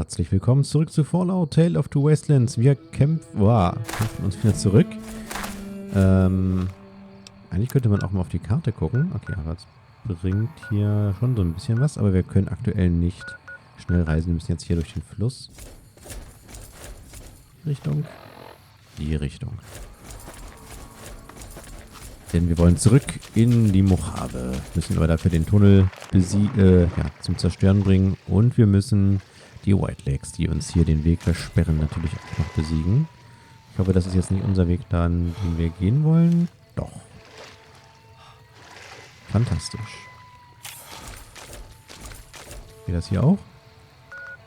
herzlich willkommen zurück zu Fallout Tale of Two Wastelands. Wir kämpfen uns wieder zurück. Eigentlich könnte man auch mal auf die Karte gucken. Okay, aber es bringt hier schon so ein bisschen was, aber wir können aktuell nicht schnell reisen. Wir müssen jetzt hier durch den Fluss. Die Richtung. Denn wir wollen zurück in die Mojave. Müssen aber dafür den Tunnel zum Zerstören bringen. Und wir müssen die Whitelegs, die uns hier den Weg versperren, natürlich auch noch besiegen. Ich hoffe, das ist jetzt nicht unser Weg, den wir gehen wollen. Doch. Fantastisch. Geht das hier auch?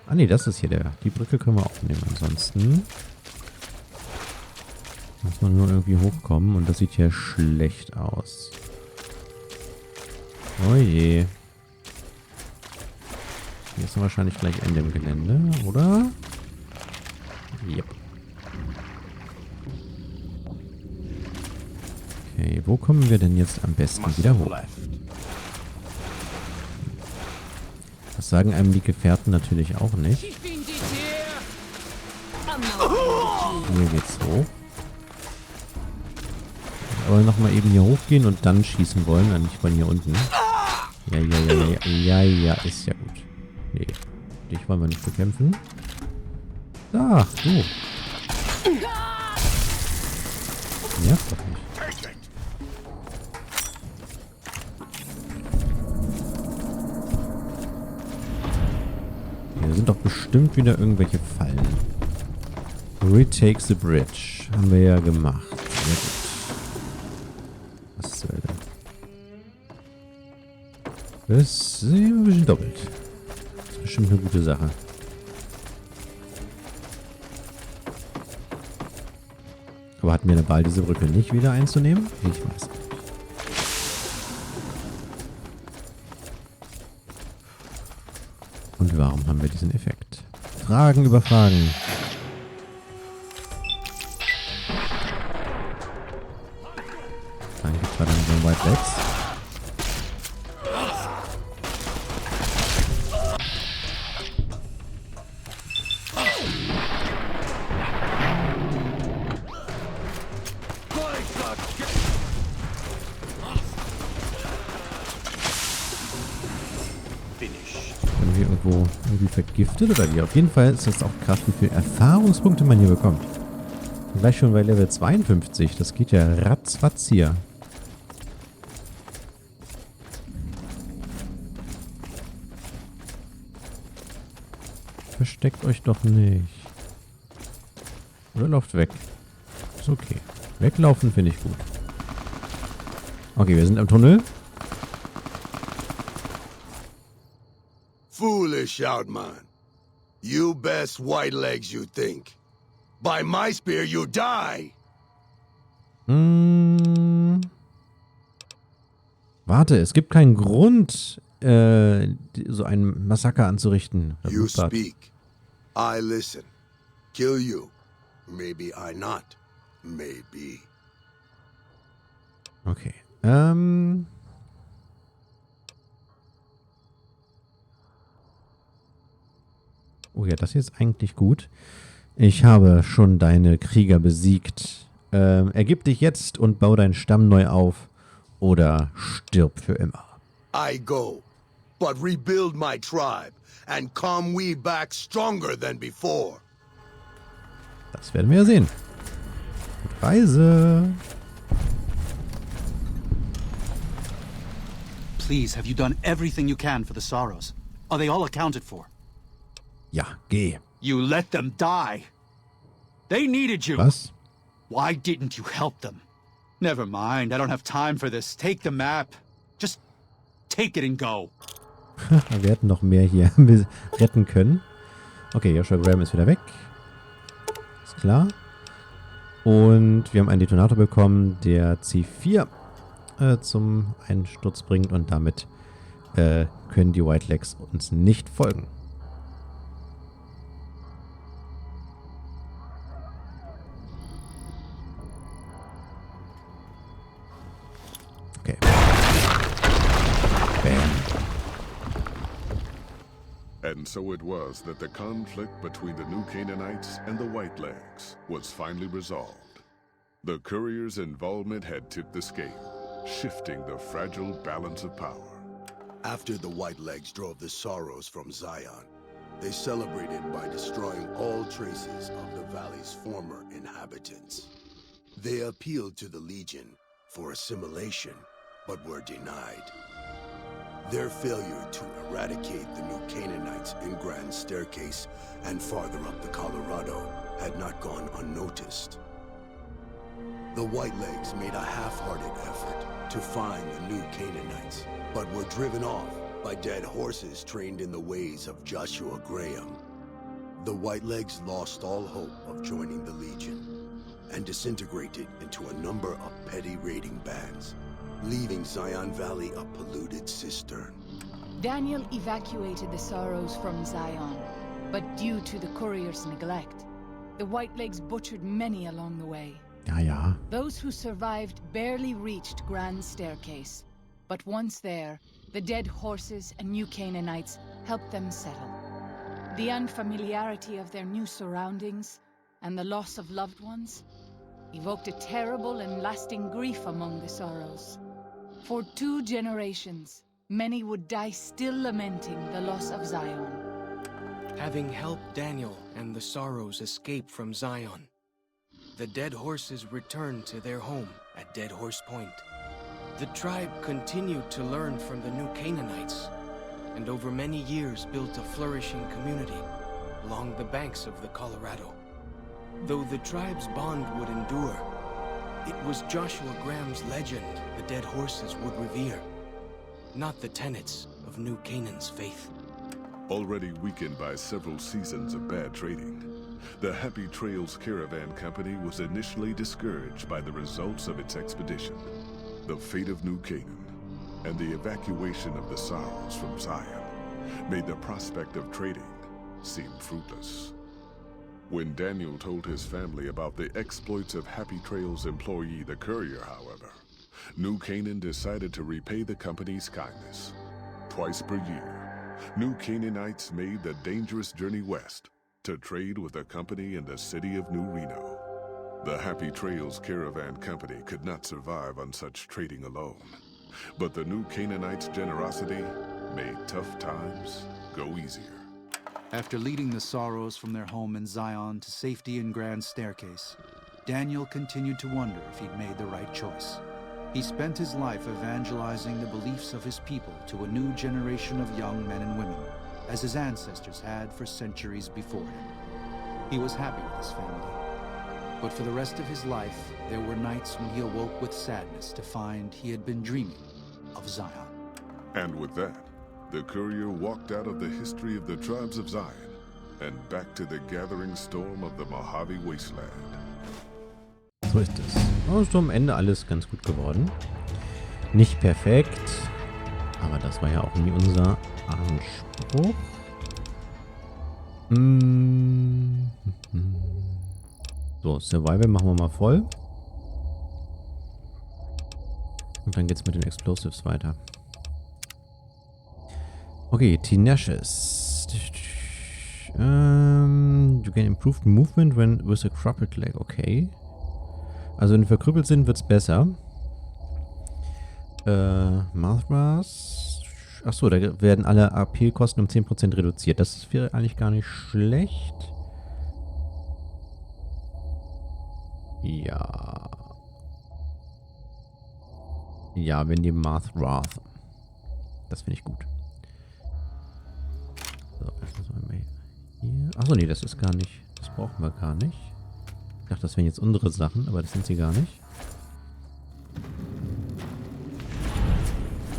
Ah ne, das ist hier die Brücke können wir auch nehmen. Ansonsten muss man nur irgendwie hochkommen und das sieht hier schlecht aus. Oh je. Hier ist wahrscheinlich gleich Ende im Gelände, oder? Yep. Okay, wo kommen wir denn jetzt am besten wieder hoch? Das sagen einem die Gefährten natürlich auch nicht. Hier geht's hoch. Aber nochmal eben hier hochgehen und dann schießen wollen, nicht von hier unten. Ja, ist ja gut. Nee, dich wollen wir nicht bekämpfen. Ach, du. Nervt doch nicht. Hier sind doch bestimmt wieder irgendwelche Fallen. Retake the bridge. Haben wir ja gemacht. Sehr gut. Was soll denn? Das ist ein bisschen doppelt. Das ist bestimmt eine gute Sache. Aber hatten wir eine Wahl, diese Brücke nicht wieder einzunehmen? Ich weiß nicht. Und warum haben wir diesen Effekt? Fragen über Fragen. Dann gibt es dann so Whitelegs. Irgendwie vergiftet oder wie? Auf jeden Fall ist das auch krass, wie viele Erfahrungspunkte man hier bekommt. Und gleich schon bei Level 52. Das geht ja ratzfatz hier. Versteckt euch doch nicht. Oder lauft weg. Ist okay. Weglaufen finde ich gut. Okay, wir sind im Tunnel. Foolish Outman. You best Whitelegs you think. By my spear you die! Warte, es gibt keinen Grund, so ein Massaker anzurichten. You speak. I listen. Kill you. Maybe I not. Maybe. Okay. Oh ja, das hier ist eigentlich gut. Ich habe schon deine Krieger besiegt. Ergib dich jetzt und bau deinen Stamm neu auf. Oder stirb für immer. I go, but rebuild my tribe and come we back stronger than before. Das werden wir ja sehen. Gute Reise. Please, have you done everything you can for the sorrows? Are they all accounted for? Ja, geh. You let them die. They needed you. Was? Why didn't you help them? Never mind, I don't have time for this. Take the map. Just take it and go. Wir hätten noch mehr hier retten können. Okay, Joshua Graham ist wieder weg. Ist klar. Und wir haben einen Detonator bekommen, der C4 zum Einsturz bringt. Und damit können die Whitelegs uns nicht folgen. Okay. Bam. And so it was that the conflict between the New Canaanites and the Whitelegs was finally resolved. The courier's involvement had tipped the scale, shifting the fragile balance of power. After the Whitelegs drove the Sorrows from Zion, they celebrated by destroying all traces of the valley's former inhabitants. They appealed to the Legion for assimilation, but were denied. Their failure to eradicate the New Canaanites in Grand Staircase and farther up the Colorado had not gone unnoticed. The Whitelegs made a half-hearted effort to find the New Canaanites, but were driven off by dead horses trained in the ways of Joshua Graham. The Whitelegs lost all hope of joining the Legion and disintegrated into a number of petty raiding bands, leaving Zion Valley a polluted cistern. Daniel evacuated the Sorrows from Zion, but due to the courier's neglect, the Whitelegs butchered many along the way. Ja. Those who survived barely reached Grand Staircase, but once there, the dead horses and New Canaanites helped them settle. The unfamiliarity of their new surroundings and the loss of loved ones evoked a terrible and lasting grief among the Sorrows. For 2 generations, many would die still lamenting the loss of Zion. Having helped Daniel and the Sorrows escape from Zion, the dead horses returned to their home at Dead Horse Point. The tribe continued to learn from the New Canaanites, and over many years built a flourishing community along the banks of the Colorado. Though the tribe's bond would endure, it was Joshua Graham's legend the dead horses would revere, not the tenets of New Canaan's faith. Already weakened by several seasons of bad trading, the Happy Trails Caravan Company was initially discouraged by the results of its expedition. The fate of New Canaan and the evacuation of the Sorrows from Zion made the prospect of trading seem fruitless. When Daniel told his family about the exploits of Happy Trails employee the courier, however, New Canaan decided to repay the company's kindness. Twice per year, New Canaanites made the dangerous journey west to trade with a company in the city of New Reno. The Happy Trails Caravan Company could not survive on such trading alone, but the New Canaanites' generosity made tough times go easier. After leading the Sorrows from their home in Zion to safety in Grand Staircase, Daniel continued to wonder if he'd made the right choice. He spent his life evangelizing the beliefs of his people to a new generation of young men and women, as his ancestors had for centuries before him. He was happy with his family, but for the rest of his life, there were nights when he awoke with sadness to find he had been dreaming of Zion. And with that, the courier walked out of the history of the tribes of Zion and back to the gathering storm of the Mojave Wasteland. So ist es. Oh, ist am Ende alles ganz gut geworden. Nicht perfekt, aber das war ja auch nie unser Anspruch. So, Survival machen wir mal voll. Und dann geht's mit den Explosives weiter. Okay, Tenacious. You get improved movement when with a crippled leg. Okay. Also wenn wir verkrüppelt sind, wird's besser. Mouthbars. Achso, da werden alle AP-Kosten um 10% reduziert. Das wäre eigentlich gar nicht schlecht. Ja. Ja, wenn die Mouthbars. Das finde ich gut. So, erstens mal hier. Achso, nee, das ist gar nicht. Das brauchen wir gar nicht. Ich dachte, das wären jetzt unsere Sachen, aber das sind sie gar nicht.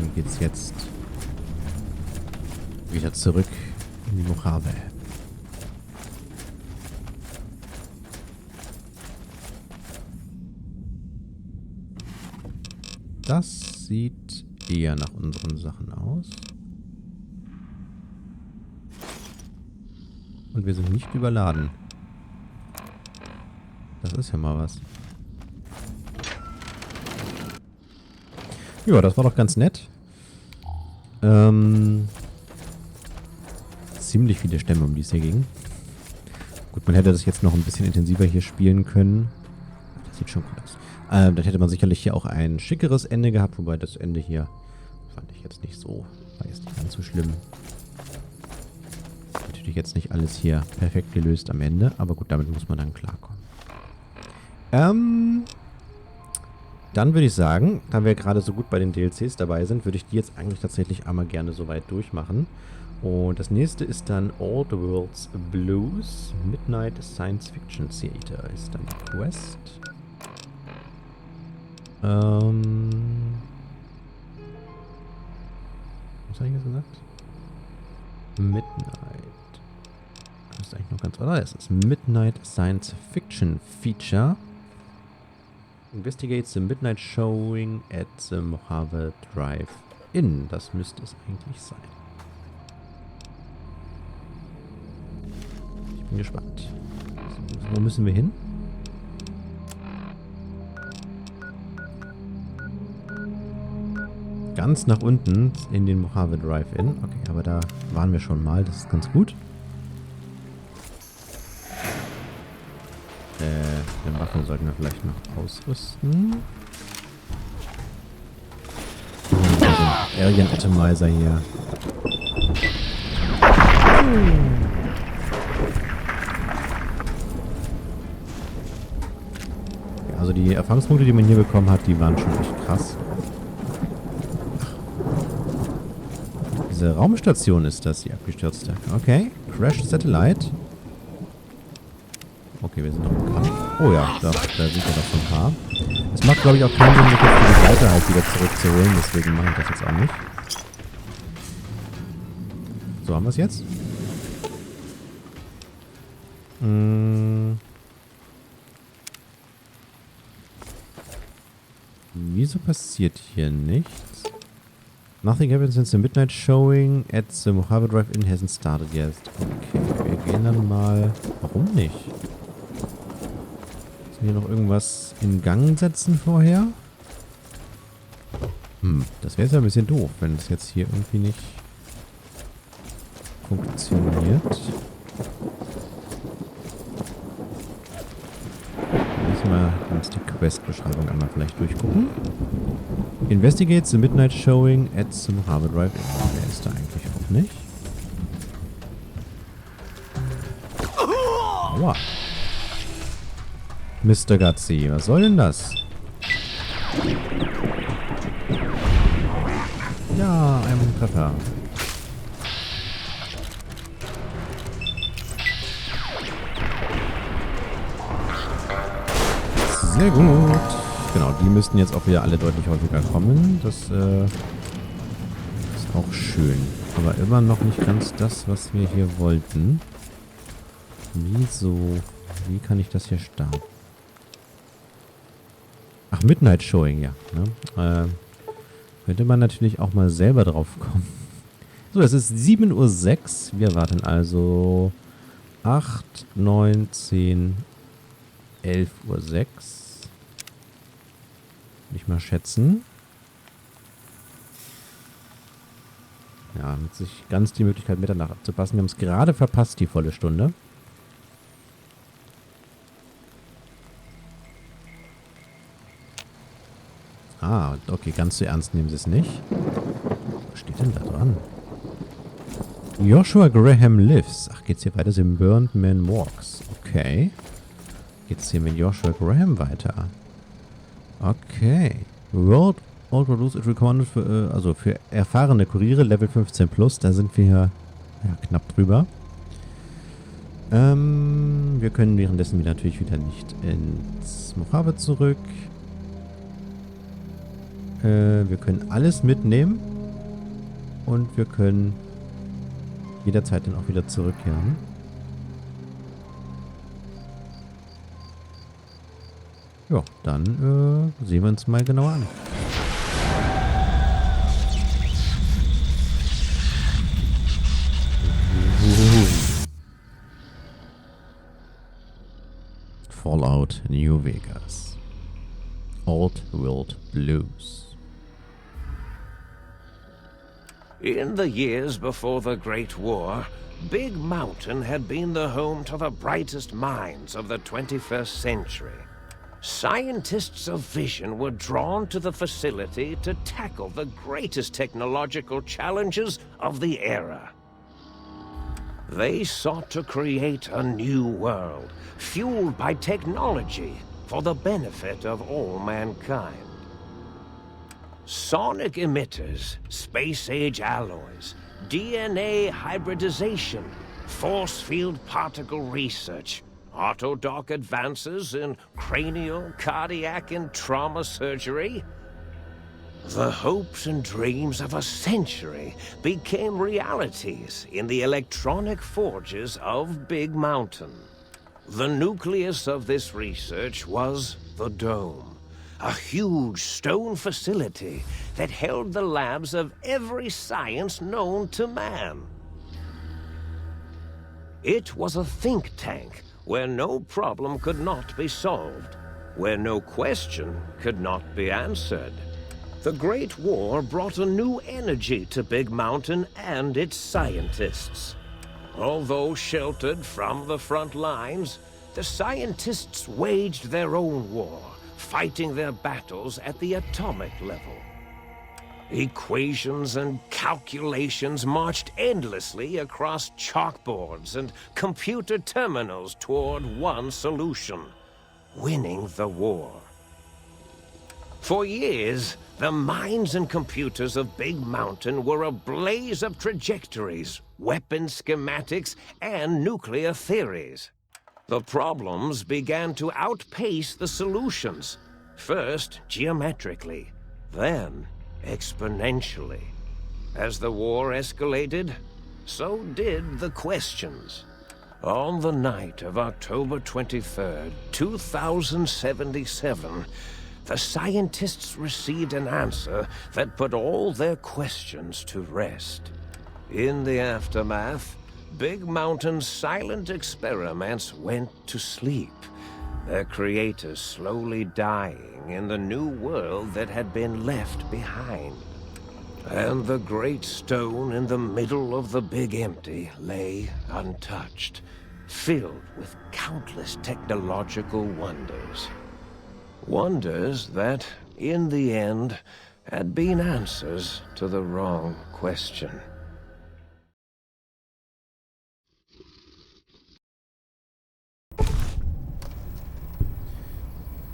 Dann geht's jetzt wieder zurück in die Mojave. Das sieht eher nach unseren Sachen aus. Und wir sind nicht überladen. Das ist ja mal was. Ja, das war doch ganz nett. ziemlich viele Stämme, um die es hier ging. Gut, man hätte das jetzt noch ein bisschen intensiver hier spielen können. Das sieht schon cool aus. Dann hätte man sicherlich hier auch ein schickeres Ende gehabt, wobei das Ende hier fand ich jetzt nicht so, war jetzt nicht ganz so schlimm. Natürlich jetzt nicht alles hier perfekt gelöst am Ende, aber gut, damit muss man dann klarkommen. Dann würde ich sagen, da wir gerade so gut bei den DLCs dabei sind, würde ich die jetzt eigentlich tatsächlich einmal gerne so weit durchmachen. Und das nächste ist dann All the World's Blues, Midnight Science Fiction Theater ist dann die Quest. Was habe ich jetzt gesagt? Midnight. Das ist eigentlich noch ganz... Oder? Es ist Midnight Science Fiction Feature. Investigates the Midnight Showing at the Mojave Drive-In. Das müsste es eigentlich sein. Ich bin gespannt. Wo müssen wir hin? Ganz nach unten in den Mojave Drive-In. Okay, aber da waren wir schon mal. Das ist ganz gut. Den Waffen sollten wir vielleicht noch ausrüsten. Alien Atomizer hier. Also die Erfahrungspunkte, die man hier bekommen hat, die waren schon echt krass. Diese Raumstation ist das, die abgestürzte. Okay, Crashed Satellite. Okay, wir sind noch im Kampf. Oh ja, da sind wir doch schon ein paar. Es macht, glaube ich, auch keinen Sinn, sich jetzt die Seite halt wieder zurückzuholen. Deswegen mache ich das jetzt auch nicht. So, haben wir es jetzt? Wieso passiert hier nichts? Nothing happens since the midnight showing at the Mojave Drive-In hasn't started yet. Okay, wir gehen dann mal... Warum nicht? Müssen wir hier noch irgendwas in Gang setzen vorher? Das wäre jetzt ja ein bisschen doof, wenn es jetzt hier irgendwie nicht funktioniert. Müssen wir uns die Quest-Beschreibung einmal vielleicht durchgucken. Investigates the midnight showing at the Mojave Drive-In. Wer ist da eigentlich auch nicht? Aua. Mr. Gutsy, was soll denn das? Ja, ein Treffer. Sehr gut. Genau, die müssten jetzt auch wieder alle deutlich häufiger kommen. Das ist auch schön. Aber immer noch nicht ganz das, was wir hier wollten. Wieso? Wie kann ich das hier starten? Ach, Midnight Showing, ja. Ne? Könnte man natürlich auch mal selber drauf kommen. So, es ist 7:06 Uhr. Wir warten also 8, 9, 10, 11:06 Uhr. Nicht mal schätzen. Ja, mit sich ganz die Möglichkeit, Mitternacht abzupassen. Wir haben es gerade verpasst, die volle Stunde. Ah, okay, ganz so ernst nehmen sie es nicht. Was steht denn da dran? Joshua Graham lives. Ach, geht's hier weiter? The Burned Man Walks. Okay. Geht's hier mit Joshua Graham weiter? Okay. World Old Produce is recommended für, also für erfahrene Kuriere, Level 15+. Da sind wir ja, knapp drüber. Wir können währenddessen natürlich wieder nicht ins Mojave zurück. Wir können alles mitnehmen. Und wir können jederzeit dann auch wieder zurückkehren. Ja, dann sehen wir uns mal genauer an. Fallout New Vegas. Old World Blues. In the years before the Great War, Big Mountain had been the home to the brightest minds of the 21st century. Scientists of vision were drawn to the facility to tackle the greatest technological challenges of the era. They sought to create a new world, fueled by technology for the benefit of all mankind. Sonic emitters, space-age alloys, DNA hybridization, force field particle research, autodoc advances in cranial, cardiac, and trauma surgery. The hopes and dreams of a century became realities in the electronic forges of Big Mountain. The nucleus of this research was the Dome, a huge stone facility that held the labs of every science known to man. It was a think tank where no problem could not be solved, where no question could not be answered. The Great War brought a new energy to Big Mountain and its scientists. Although sheltered from the front lines, the scientists waged their own war, fighting their battles at the atomic level. Equations and calculations marched endlessly across chalkboards and computer terminals toward one solution: winning the war. For years, the minds and computers of Big Mountain were a blaze of trajectories, weapon schematics, and nuclear theories. The problems began to outpace the solutions, first geometrically, then exponentially. As the war escalated, so did the questions. On the night of October 23rd, 2077, the scientists received an answer that put all their questions to rest. In the aftermath, Big Mountain's silent experiments went to sleep, their creators slowly dying in the new world that had been left behind. And the great stone in the middle of the Big Empty lay untouched, filled with countless technological wonders. Wonders that, in the end, had been answers to the wrong question.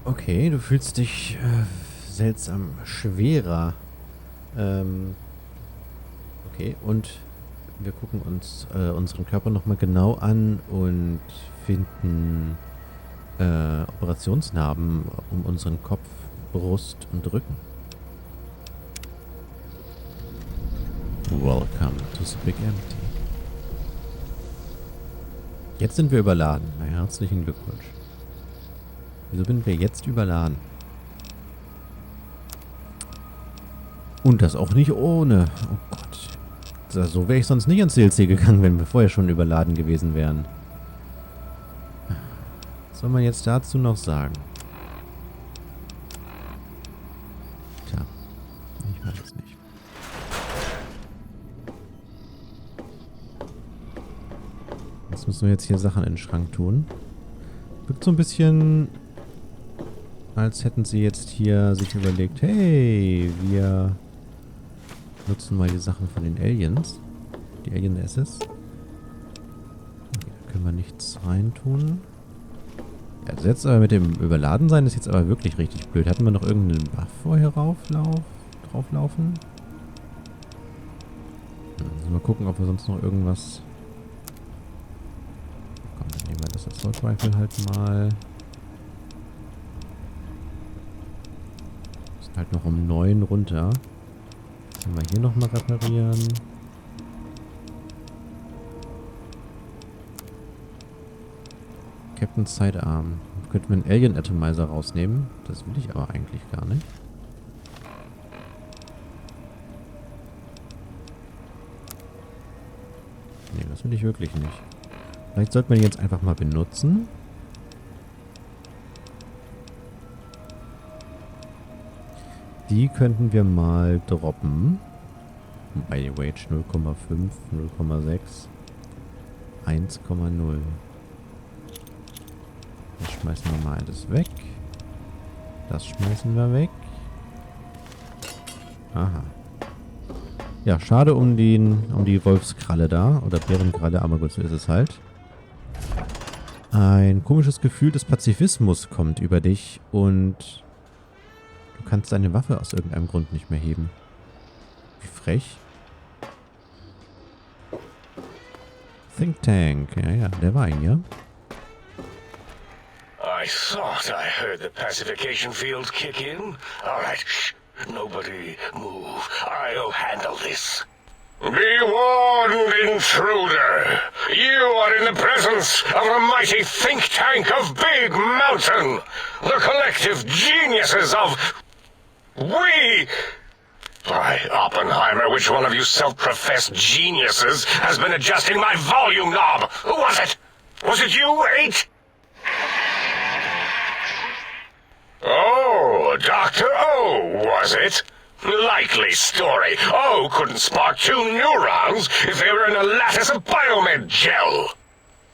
Okay, du fühlst dich seltsam schwerer. Okay, und wir gucken uns unseren Körper nochmal genau an und finden Operationsnarben um unseren Kopf, Brust und Rücken. Welcome to the Big Empty. Jetzt sind wir überladen. Na, herzlichen Glückwunsch. Wieso sind wir jetzt überladen? Und das auch nicht ohne. Oh Gott. So wäre ich sonst nicht ans DLC gegangen, wenn wir vorher schon überladen gewesen wären. Was soll man jetzt dazu noch sagen? Tja, ich weiß es nicht. Jetzt müssen wir jetzt hier Sachen in den Schrank tun. Wirkt so ein bisschen, als hätten sie jetzt hier sich überlegt, hey, wir nutzen mal die Sachen von den Aliens. Die Alien SS. Okay, da können wir nichts reintun. Ja, das jetzt aber mit dem Überladensein ist jetzt aber wirklich richtig blöd. Hatten wir noch irgendeinen Buff vorher drauflaufen? Also mal gucken, ob wir sonst noch irgendwas... Komm, dann nehmen wir das Assault Rifle halt mal. Ist halt noch um 9 runter. Können wir hier nochmal reparieren. Captain's Sidearm. Könnten wir einen Alien Atomizer rausnehmen. Das will ich aber eigentlich gar nicht. Nee, das will ich wirklich nicht. Vielleicht sollten wir die jetzt einfach mal benutzen. Die könnten wir mal droppen. Bei Wage 0,5, 0,6, 1,0. Das schmeißen wir mal alles weg. Das schmeißen wir weg. Aha. Ja, schade um die Wolfskralle da. Oder Bärenkralle, aber gut, so ist es halt. Ein komisches Gefühl des Pazifismus kommt über dich und du kannst deine Waffe aus irgendeinem Grund nicht mehr heben. Wie frech. Think Tank. Ja, der war hier. I thought I heard the pacification field kick in. All right, shh. Nobody move. I'll handle this. Be warned, intruder. You are in the presence of a mighty think tank of Big Mountain. The collective geniuses of... We... By Oppenheimer, which one of you self-professed geniuses has been adjusting my volume knob? Who was it? Was it you, 8? Oh, Dr. O, was it? Likely story. O couldn't spark 2 neurons if they were in a lattice of biomed gel.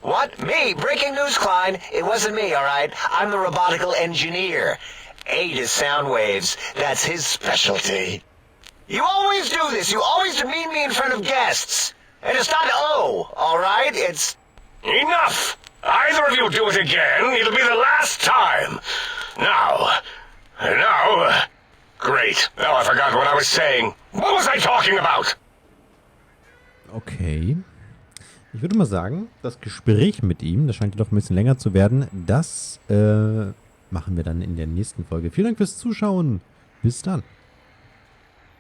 What? Me? Breaking news, Klein. It wasn't me, all right? I'm the robotical engineer. 8 is sound waves. That's his specialty. You always do this. You always demean me in front of guests. And it's not O, all right? It's... Enough! Either of you do it again, it'll be the last time. Now... Great. Now I forgot what I was saying. What was I talking about? Okay. Ich würde mal sagen, das Gespräch mit ihm, das scheint ja doch ein bisschen länger zu werden, das machen wir dann in der nächsten Folge. Vielen Dank fürs Zuschauen. Bis dann.